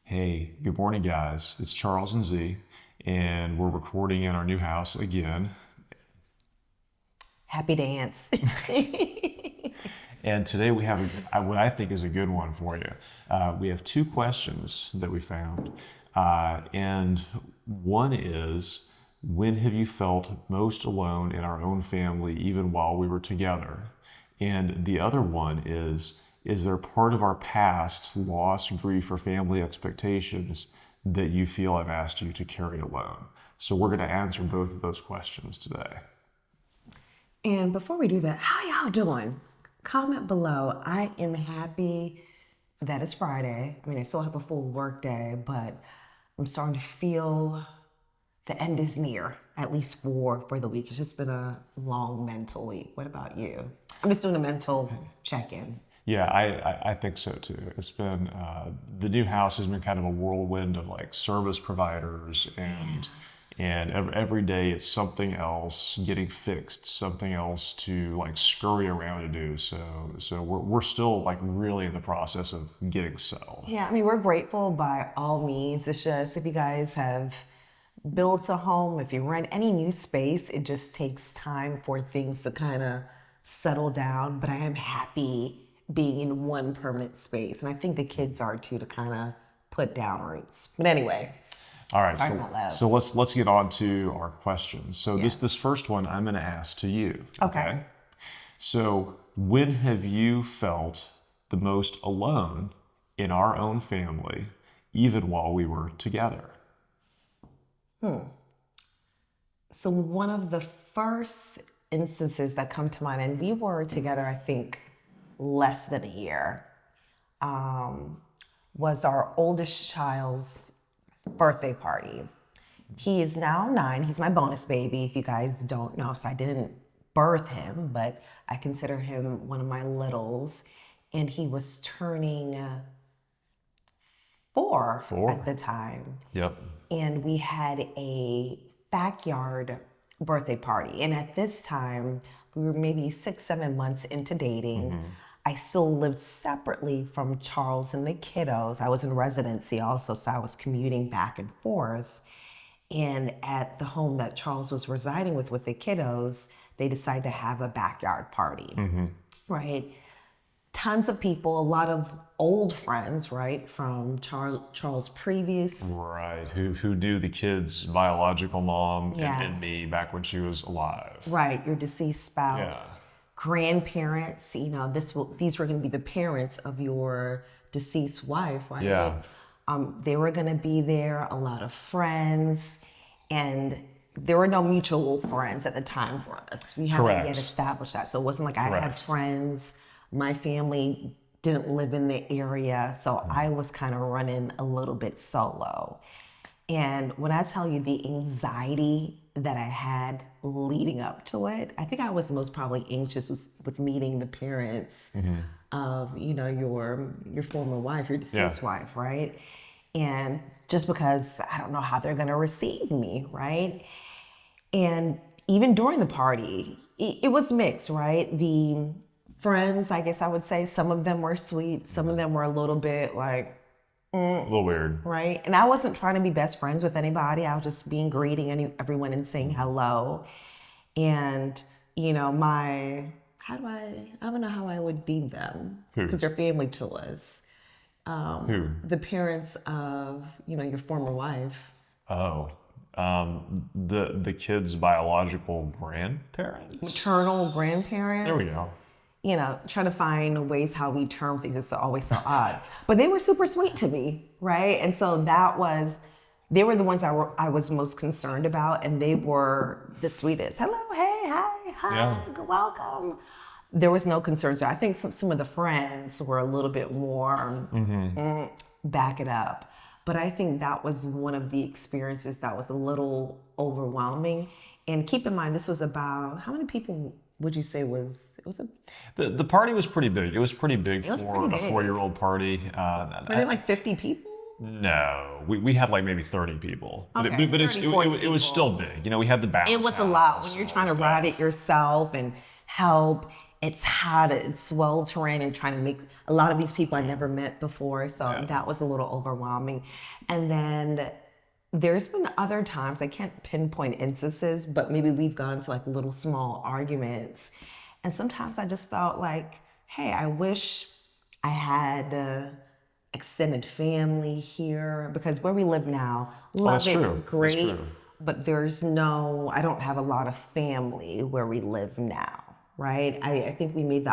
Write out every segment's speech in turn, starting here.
Hey, good morning, guys. It's Charles and Z, and we're recording in our new house again. Happy dance. And today we have what I think is a good one for you. We have two questions that we found. And one is, when have you felt most alone in our own family, even while we were together? And the other one is there part of our past, loss, grief, or family expectations that you feel I've asked you to carry alone? So we're going to answer both of those questions today. And before we do that, how y'all doing? Comment below. I am happy that it's Friday. I mean, I still have a full work day, but I'm starting to feel the end is near, at least for the week. It's just been a long mental week. What about you? I'm just doing a mental check-in. Yeah, I think so too. It's been, the new house has been kind of a whirlwind of like service providers and every day it's something else getting fixed, something else to like scurry around to do. So we're still like really in the process of getting settled. Yeah, I mean, we're grateful by all means. It's just if you guys have built a home, if you rent any new space, it just takes time for things to kind of settle down. But I am happy being in one permanent space. And I think the kids are too, to kind of put down roots. But anyway, All right, sorry about that. so let's get on to our questions. So this first one I'm going to ask to you. Okay. So when have you felt the most alone in our own family, even while we were together? So one of the first instances that come to mind, and we were together, I think, less than a year, was our oldest child's birthday party. He is now 9. He's my bonus baby, if you guys don't know. So I didn't birth him, but I consider him one of my littles. And he was turning 4 at the time. Yep. And we had a backyard birthday party. And at this time, we were maybe 6-7 months into dating. I still lived separately from Charles and the kiddos. I was in residency also, so I was commuting back and forth. And at the home that Charles was residing with the kiddos, they decided to have a backyard party, right? Tons of people, a lot of old friends, right, from Charles' previous. Right, who knew the kid's biological mom Yeah. and me back when she was alive. Right, your deceased spouse. Yeah. Grandparents, these were going to be the parents of your deceased wife, right? Yeah. They were going to be there, a lot of friends, and there were no mutual friends at the time for us. We hadn't Correct. yet established that. So it wasn't like I had Correct. friends. My family didn't live in the area, so I was kind of running a little bit solo. And when I tell you the anxiety that I had leading up to it, I think I was most probably anxious with meeting the parents of, your former wife, your deceased wife, right? And just because I don't know how they're gonna receive me, right? And even during the party, it was mixed, right? The friends, I guess I would say, some of them were sweet, some of them were a little bit like, A little weird. right? And I wasn't trying to be best friends with anybody. I was just being greeting everyone and saying hello. And, I don't know how I would deem them. Who? Because they're family to us. Who? The parents of, your former wife. Oh, the kid's biological grandparents? Maternal grandparents. There we go. Trying to find ways how we term things is always so odd. But they were super sweet to me, right? And so they were the ones I was most concerned about, and they were the sweetest. Hello, hey, hi, welcome. There was no concerns there. I think some of the friends were a little bit more back it up. But I think that was one of the experiences that was a little overwhelming. And keep in mind, this was about, how many people would you say The party was pretty big. It was pretty big was for pretty a big. 4-year-old party. were they like 50 people? No, we had like maybe 30 people. But, Okay, it, but 30, 40 it was still big. We had the bounce It was a lot when house you're and trying to all that ride stuff. it yourself and help it's hot, it's sweltering, and trying to make a lot of these people I never met before. So Yeah. that was a little overwhelming. And then there's been other times, I can't pinpoint instances, but maybe we've gone into like little small arguments. And sometimes I just felt like, hey, I wish I had extended family here, because where we live now, love that's it, true. That's great, true. but I don't have a lot of family where we live now, right? I think we made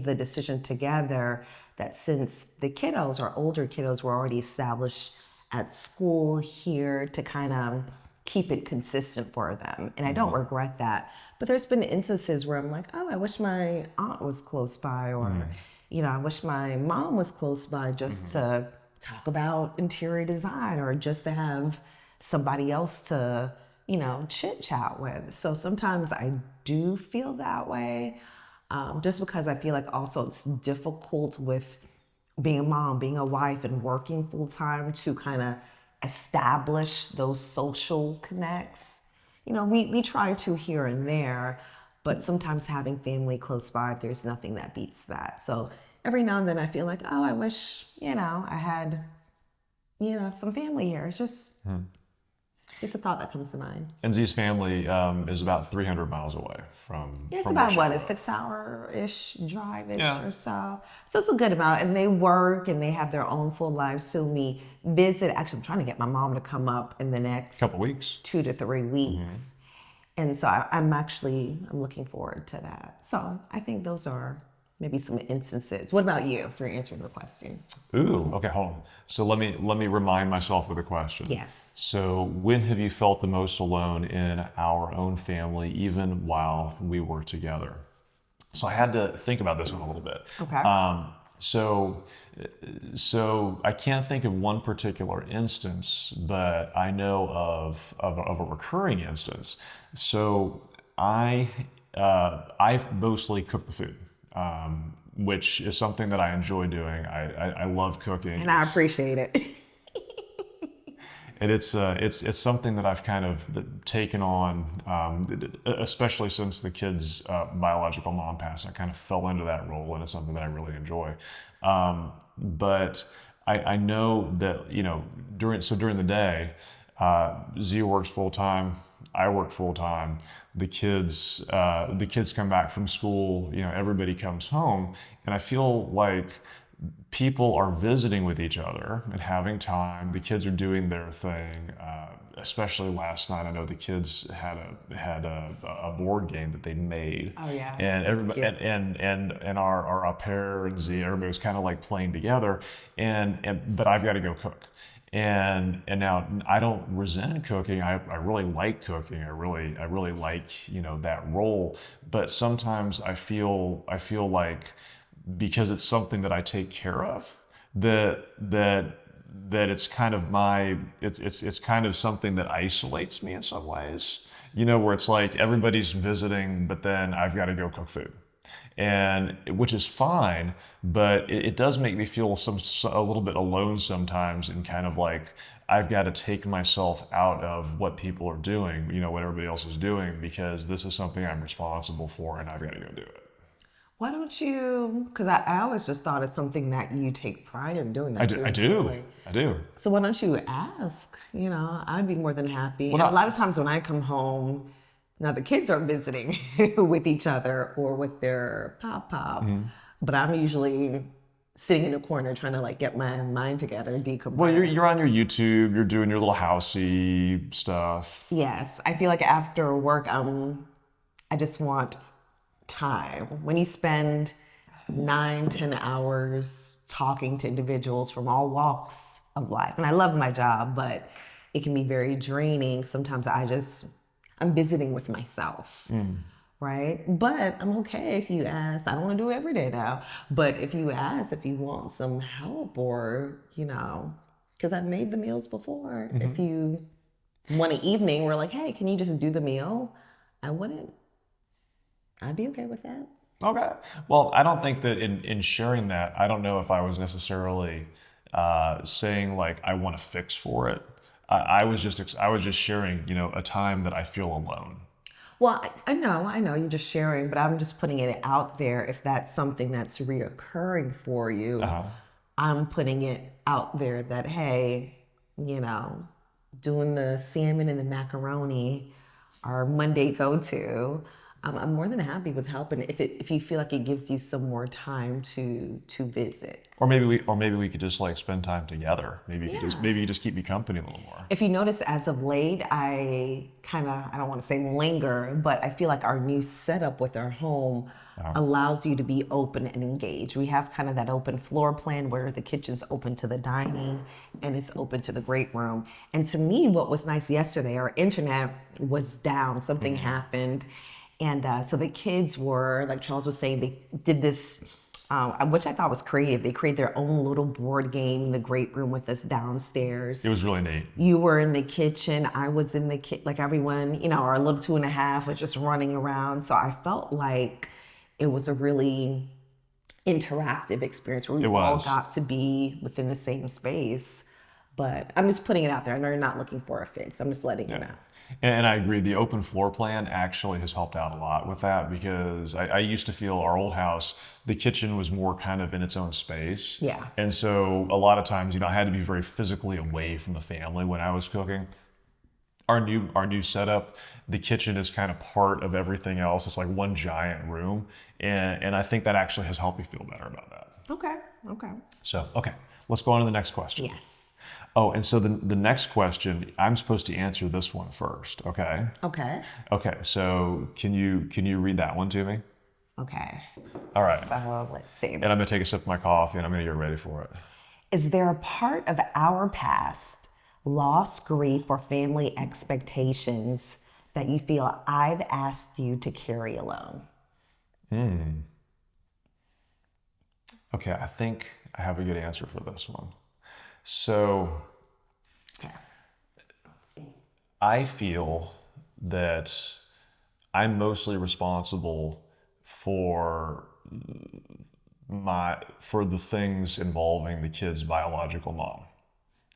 the decision together that since the kiddos, our older kiddos, were already established at school here, to kind of keep it consistent for them. And I don't regret that. But there's been instances where I'm like, oh, I wish my aunt was close by, or, I wish my mom was close by, just to talk about interior design, or just to have somebody else to, chit chat with. So sometimes I do feel that way, just because I feel like also it's difficult with being a mom, being a wife, and working full time to kind of establish those social connects. We try to here and there, but sometimes having family close by, there's nothing that beats that. So every now and then I feel like, oh, I wish, I had, some family here. Just a thought that comes to mind. And Z's family is about 300 miles away from. Yeah, it's from about where she a lives. 6-hour-ish drive-ish Yeah. or so. So it's a good amount. And they work and they have their own full lives. So we visit. Actually, I'm trying to get my mom to come up in the next Couple weeks. 2 to 3 weeks. And so I'm looking forward to that. So I think those are maybe some instances. What about you, if you're answering the question? Ooh, okay, hold on. So let me remind myself of the question. Yes. So when have you felt the most alone in our own family, even while we were together? So I had to think about this one a little bit. Okay. So I can't think of one particular instance, but I know of a recurring instance. So I mostly cook the food, which is something that I enjoy doing. I love cooking. And I appreciate it. And it's something that I've kind of taken on, especially since the kid's biological mom passed. I kind of fell into that role, and it's something that I really enjoy. But I know that during the day, Z works full time. I work full time. The kids come back from school. Everybody comes home, and I feel like people are visiting with each other and having time. The kids are doing their thing. Especially last night, I know the kids had a board game that they made. Oh yeah. And That's everybody cute. and our au pair and Z, everybody was kind of like playing together. But I've got to go cook. And now I don't resent cooking. I really like cooking. I really like that role. But sometimes I feel like, because it's something that I take care of, that it's kind of it's kind of something that isolates me in some ways. Where it's like everybody's visiting, but then I've got to go cook food, and which is fine, but it does make me feel a little bit alone sometimes, and kind of like I've got to take myself out of what people are doing, what everybody else is doing, because this is something I'm responsible for, and I've got to go do it. Why don't you? Because I always just thought it's something that you take pride in doing. That I do. So why don't you ask? I'd be more than happy. Well, And a lot of times when I come home, now the kids are visiting with each other or with their pop, but I'm usually sitting in a corner trying to get my mind together and decompress. Well, you're on your YouTube, you're doing your little housey stuff. Yes, I feel like after work, I just want time. When you spend 9-10 hours talking to individuals from all walks of life, and I love my job, but it can be very draining. Sometimes I'm visiting with myself, right? But I'm okay if you ask. I don't want to do it every day now, but if you ask if you want some help, or because I've made the meals before. If you want an evening, we're like, hey, can you just do the meal? I'd be okay with that. Okay. Well, I don't think that in sharing that, I don't know if I was necessarily saying like I want to fix for it. I was just sharing, a time that I feel alone. Well, I know you're just sharing, but I'm just putting it out there. If that's something that's reoccurring for you, I'm putting it out there that, hey, you know, doing the salmon and the macaroni, our Monday go-to. I'm more than happy with helping if you feel like it gives you some more time to visit. Or maybe we could just like spend time together. Maybe you just keep me company a little more. If you notice, as of late, I don't want to say linger, but I feel like our new setup with our home allows you to be open and engaged. We have kind of that open floor plan where the kitchen's open to the dining and it's open to the great room. And to me, what was nice yesterday, our internet was down, something happened. And so the kids were, like Charles was saying, they did this, which I thought was creative. They created their own little board game in the great room with us downstairs. It was really neat. You were in the kitchen. I was in the kitchen. Like everyone, our little 2.5 was just running around. So I felt like it was a really interactive experience where we all got to be within the same space. But I'm just putting it out there. I know you're not looking for a fix. I'm just letting you know. And I agree. The open floor plan actually has helped out a lot with that, because I used to feel our old house, the kitchen was more kind of in its own space. Yeah. And so a lot of times, I had to be very physically away from the family when I was cooking. Our new setup, the kitchen is kind of part of everything else. It's like one giant room. And I think that actually has helped me feel better about that. Okay. So, okay, let's go on to the next question. Yes. Oh, and so the next question, I'm supposed to answer this one first, okay? Okay. Okay, so can you read that one to me? Okay. All right. So let's see. And I'm gonna take a sip of my coffee and I'm gonna get ready for it. Is there a part of our past, loss, grief, or family expectations that you feel I've asked you to carry alone? Okay, I think I have a good answer for this one. So I feel that I'm mostly responsible for the things involving the kid's biological mom.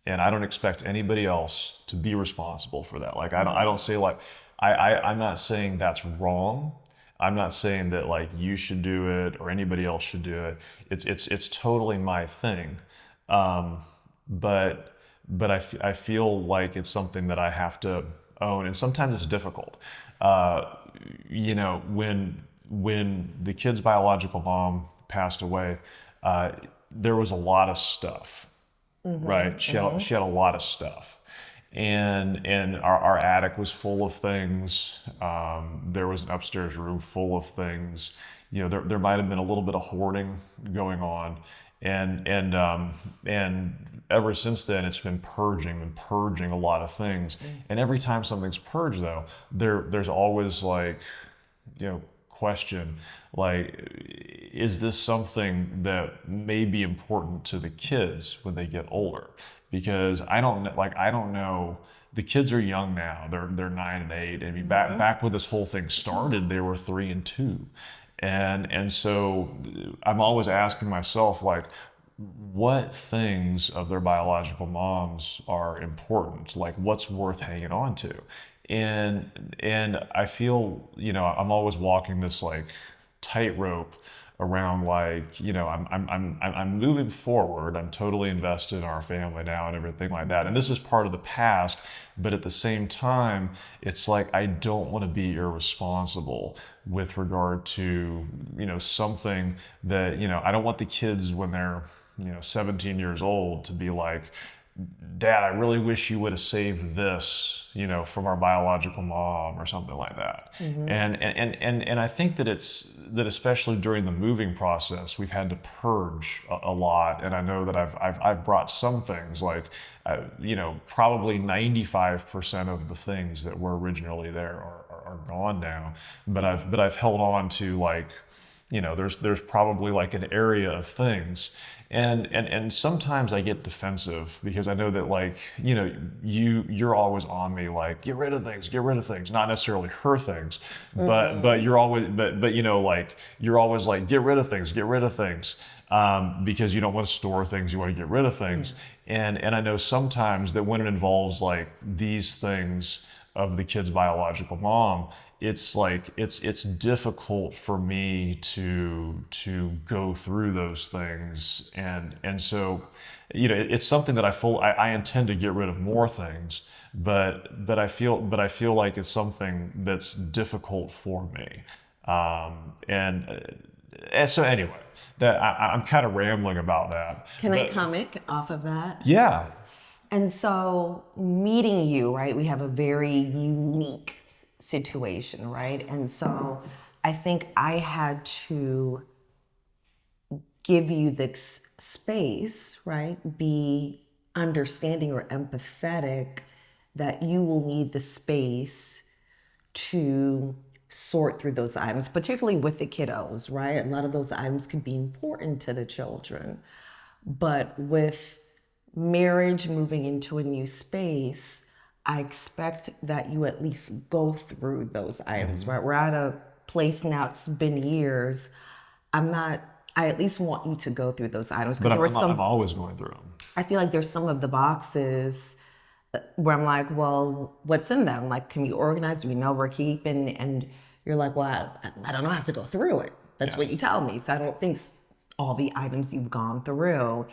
And I don't expect anybody else to be responsible for that. Like I don't say like I'm not saying that's wrong. I'm not saying that like you should do it or anybody else should do it. It's totally my thing. But I feel like it's something that I have to own, and sometimes it's difficult. When the kid's biological mom passed away, there was a lot of stuff, right? She had a lot of stuff, and our attic was full of things. There was an upstairs room full of things. There might have been a little bit of hoarding going on. And ever since then, it's been purging a lot of things. And every time something's purged, though, there's always like, question, like, is this something that may be important to the kids when they get older? Because I don't know. The kids are young now. They're 9 and 8. I mean, back when this whole thing started, they were 3 and 2. And so I'm always asking myself, like, what things of their biological moms are important? Like, what's worth hanging on to? And I feel, I'm always walking this like tightrope around like, I'm moving forward. I'm totally invested in our family now and everything like that. And this is part of the past, but at the same time, it's like I don't want to be irresponsible with regard to, something that, I don't want the kids when they're, 17 years old to be like, Dad, I really wish you would have saved this, from our biological mom or something like that. And I think that that especially during the moving process, we've had to purge a lot. And I know that I've brought some things like, probably 95% of the things that were originally there are gone now. But I've held on to like, there's probably like an area of things. And sometimes I get defensive because I know that like, you're always on me like, get rid of things, not necessarily her things, but you're always, but like, you're always like, get rid of things, because you don't want to store things, you want to get rid of things. And I know sometimes that when it involves like these things, of the kid's biological mom, it's like it's difficult for me to go through those things, and so it's something that I intend to get rid of more things, but I feel like it's something that's difficult for me, and so anyway, that I'm kind of rambling about that. Can I comment off of that? Yeah. And so meeting you, right, we have a very unique situation, right? And so I think I had to give you the space, right? Be understanding or empathetic that you will need the space to sort through those items, particularly with the kiddos, right? A lot of those items can be important to the children. But with marriage moving into a new space, I expect that you at least go through those items, right? We're at a place now, it's been years. I at least want you to go through those items. But I'm always going through them. I feel like there's some of the boxes where I'm like, well, what's in them? Like, can we organize? We know we're keeping, and you're like, well, I don't know, I have to go through it. That's what you tell me. So I don't think all the items you've gone through.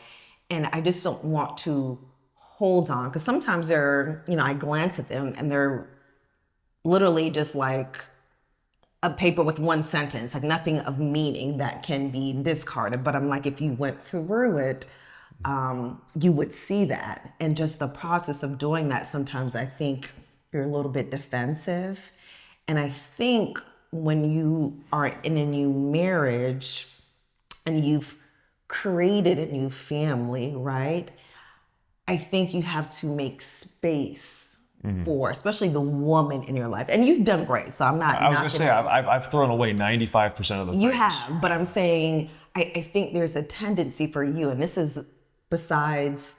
And I just don't want to hold on, because sometimes I glance at them and they're literally just like a paper with one sentence, like nothing of meaning that can be discarded. But I'm like, if you went through it, you would see that. And just the process of doing that, sometimes I think you're a little bit defensive. And I think when you are in a new marriage and you've created a new family, right? I think you have to make space for, especially the woman in your life. And you've done great. So I'm not. I was going to say, I've thrown away 95% of the things. You have, but I'm saying, I think there's a tendency for you, and this is besides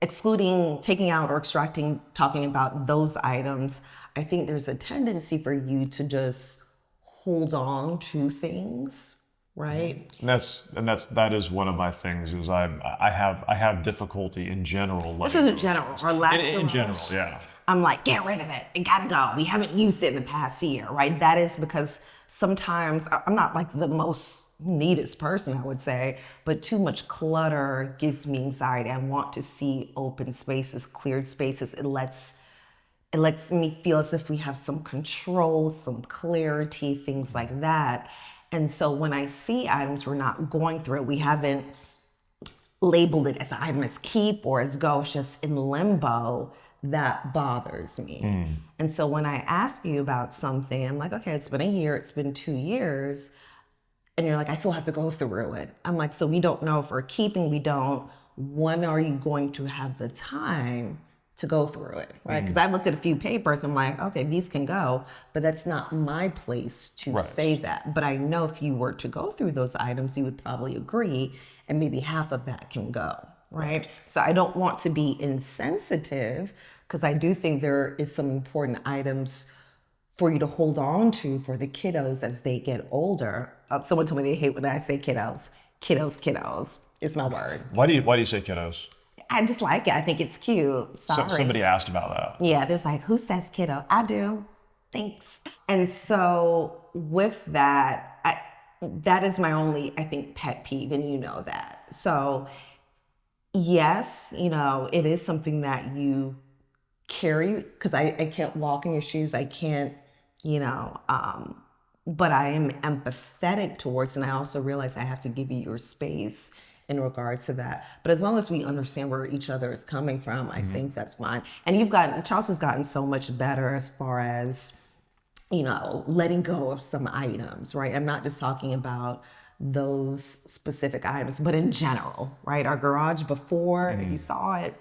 excluding, taking out or extracting, talking about those items, I think there's a tendency for you to just hold on to things. Right. And that is one of my things is I have difficulty in general. This is in general. Or last in general, yeah. I'm like, get rid of it. It gotta go. We haven't used it in the past year, right? That is because sometimes I'm not like the most neatest person, I would say, but too much clutter gives me anxiety. I want to see open spaces, cleared spaces. It lets me feel as if we have some control, some clarity, things like that. And so when I see items we're not going through it, we haven't labeled it as an item as keep or as go, it's just in limbo, that bothers me. And so when I ask you about something, I'm like, okay, it's been a year, it's been 2 years, and you're like, I still have to go through it. I'm like, so we don't know if we're keeping, when are you going to have the time to go through it, right? Because I've looked at a few papers, I'm like, okay, these can go, but that's not my place to say that. But I know if you were to go through those items, you would probably agree, and maybe half of that can go, right? So I don't want to be insensitive, because I do think there is some important items for you to hold on to for the kiddos as they get older. Someone told me they hate when I say kiddos. Kiddos is my word. Why do you say kiddos? I just like it. I think it's cute. Sorry. So, somebody asked about that. Yeah, there's like, who says kiddo? I do. Thanks. And so with that, that is my only, I think, pet peeve, and you know that. So yes, it is something that you carry, because I can't walk in your shoes. I can't, but I am empathetic towards, and I also realize I have to give you your space in regards to that. But as long as we understand where each other is coming from, I think that's fine. And Charles has gotten so much better as far as, letting go of some items, right? I'm not just talking about those specific items, but in general, right? Our garage before, if you saw it,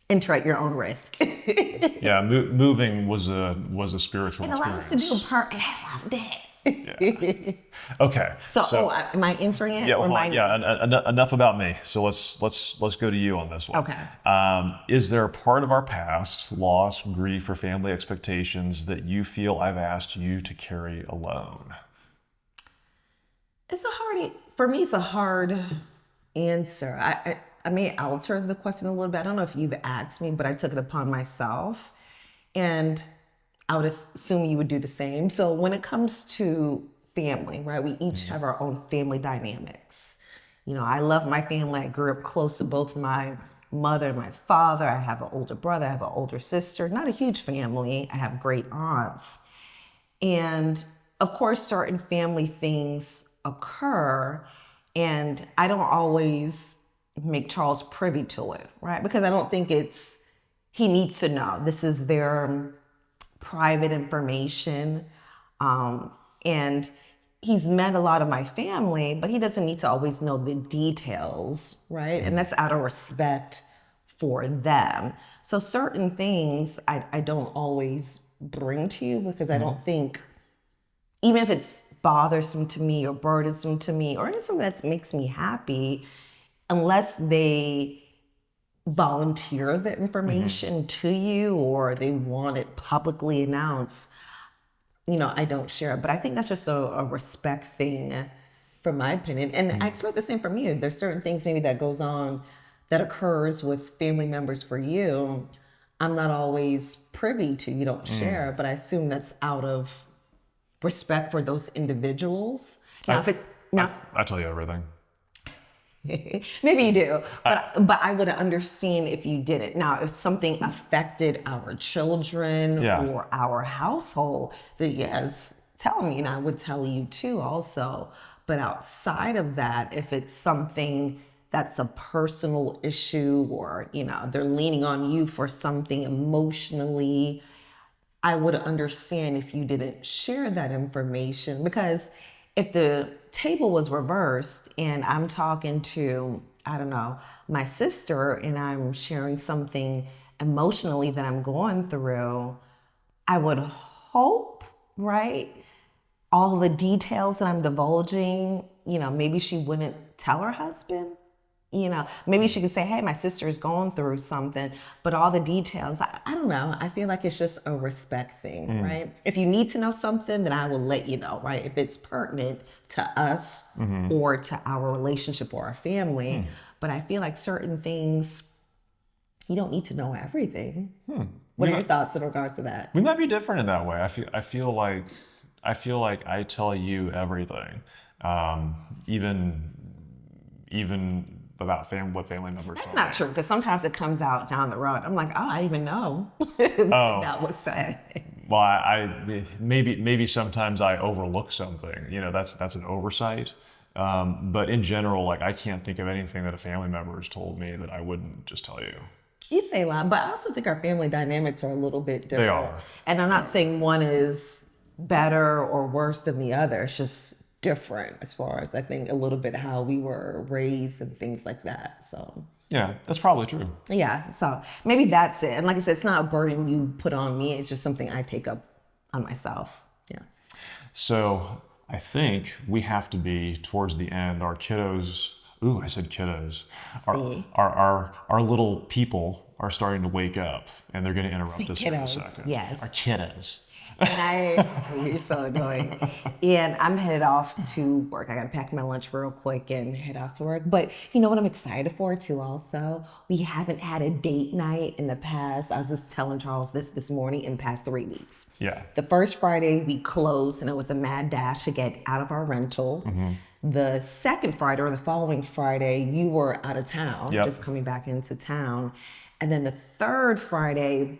enter at your own risk. Yeah, moving was a spiritual experience. It allows us to do I loved it. Yeah. Okay. So am I answering it? Yeah. Enough about me. So let's go to you on this one. Okay. Is there a part of our past, loss, grief, or family expectations that you feel I've asked you to carry alone? For me, it's a hard answer. I may alter the question a little bit. I don't know if you've asked me, but I took it upon myself. And I would assume you would do the same. So when it comes to family, right, we each have our own family dynamics. You know, I love my family. I grew up close to both my mother and my father. I have an older brother. I have an older sister. Not a huge family. I have great aunts. And of course, certain family things occur, and I don't always make Charles privy to it, right? Because I don't think he needs to know. This is their private information. And he's met a lot of my family, but he doesn't need to always know the details, right? And that's out of respect for them. So certain things I don't always bring to you because I don't think, even if it's bothersome to me or burdensome to me or anything that makes me happy, unless they volunteer the information to you or they want it publicly announced, you know, I don't share it. But I think that's just a respect thing, from my opinion. And I expect the same from you. There's certain things maybe that goes on that occurs with family members for you. I'm not always privy to, you don't share, but I assume that's out of respect for those individuals. Now, I tell you everything. Maybe you do, but I would understand if you didn't. Now, if something affected our children or our household, then yes, tell me, and I would tell you too also. But outside of that, if it's something that's a personal issue or, you know, they're leaning on you for something emotionally, I would understand if you didn't share that information. Because if the table was reversed and I'm talking to, I don't know, my sister and I'm sharing something emotionally that I'm going through, I would hope, right, all the details that I'm divulging, you know, maybe she wouldn't tell her husband. You know, maybe she could say, hey, my sister is going through something, but all the details, I don't know. I feel like it's just a respect thing, right? If you need to know something, then I will let you know, right? If it's pertinent to us or to our relationship or our family. But I feel like certain things, you don't need to know everything. What are your thoughts in regards to that? We might be different in that way. I feel like I tell you everything, even about what family members. That's not true, because sometimes it comes out down the road. I'm like, oh, I even know that was said. Well, I maybe sometimes I overlook something. You know, that's an oversight. But in general, like I can't think of anything that a family member has told me that I wouldn't just tell you. You say a lot, but I also think our family dynamics are a little bit different. They are. And I'm not saying one is better or worse than the other. It's just different as far as I think a little bit how we were raised and things like that. So yeah, that's probably true. Yeah, so maybe that's it. And like I said, it's not a burden you put on me. It's just something I take up on myself. Yeah. So I think we have to be towards the end. Our kiddos. Ooh, I said kiddos. Our little people are starting to wake up, and they're going to interrupt us in a second. Yes. Our kiddos. And you're so annoying. And I'm headed off to work. I got to pack my lunch real quick and head off to work. But you know what I'm excited for too also? We haven't had a date night in the past. I was just telling Charles this morning, in the past 3 weeks. Yeah. The first Friday we closed and it was a mad dash to get out of our rental. The second Friday or the following Friday, you were out of town, just coming back into town. And then the third Friday,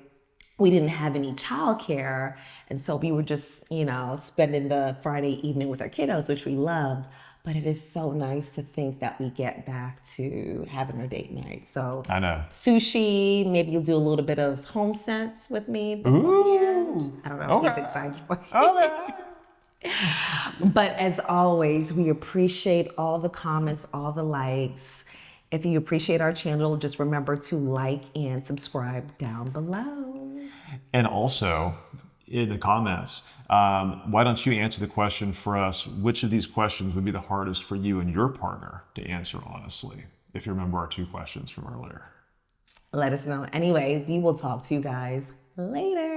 we didn't have any childcare. And so we were just, you know, spending the Friday evening with our kiddos, which we loved. But it is so nice to think that we get back to having our date night. So I know. Sushi, maybe you'll do a little bit of home sense with me before the end. I don't know if he's excited for it. But as always, we appreciate all the comments, all the likes. If you appreciate our channel, just remember to like and subscribe down below. And also, in the comments, why don't you answer the question for us? Which of these questions would be the hardest for you and your partner to answer honestly? If you remember our 2 questions from earlier. Let us know. Anyway, we will talk to you guys later.